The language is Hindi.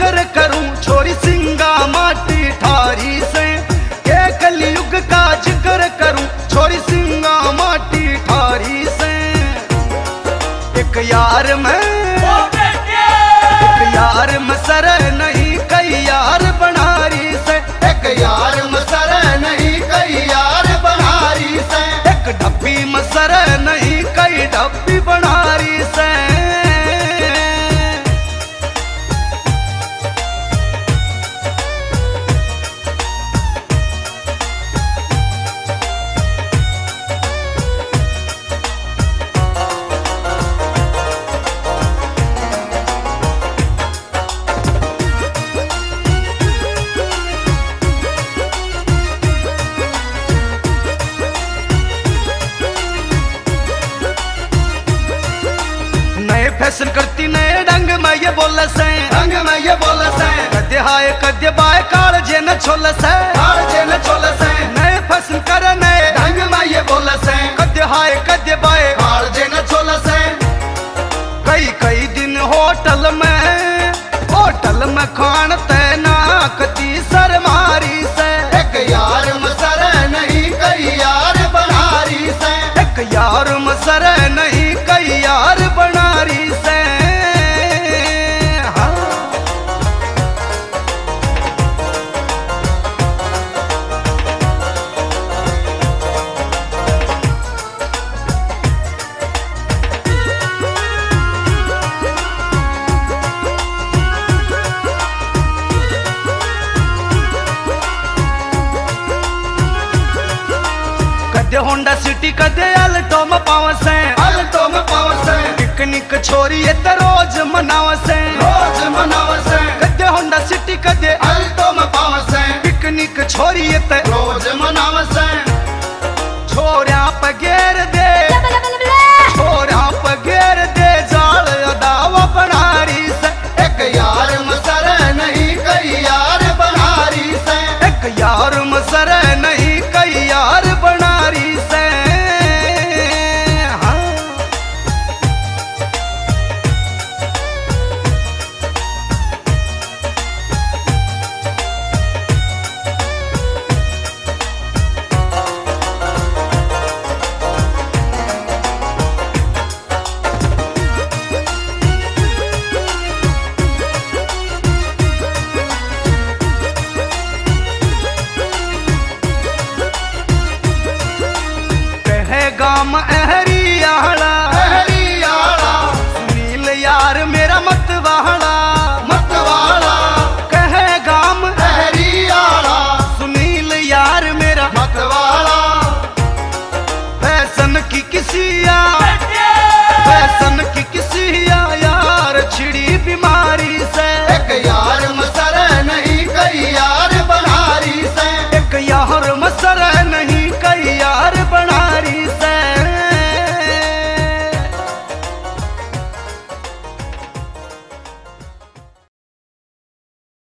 जिक्र करूं छोरी सिंगा माटी ठारी से, के कलयुग का जिक्र करूं छोरी सिंगा माटी ठारी से। एक यार में सर नहीं कई यार बनारी से, एक यार में सर नहीं कई यार बनारी से, एक डब्बी में सर नहीं कई डब्बी बनारी से। फैशन करती नए ढंग में ये बोल से, ढंग में ये बोल से, कद्य हाय कद्य बाय काल जे न छोल से, काल जे न छोल से। नए फैशन कर नए ढंग में ये बोल से, कद्य हाय कद्य बाय काल जे न छोल से। कई कई दिन होटल में खान तैना कती सर मारी से, एक यार मसर नहीं कई यार बनारी से, एक यार मसर नहीं कई यार बनारी से। कदे होंडा सिटी कदे अल्टो में पावसे, अल्टो में पावसे। पिकनिक छोरी ये तो रोज मनावसे, रोज मनावसे। कदे होंडा सिटी कदे अल्टो में पावसे, पिकनिक छोरी ये तो रोज मनावसे। छोरिया पे घेर दे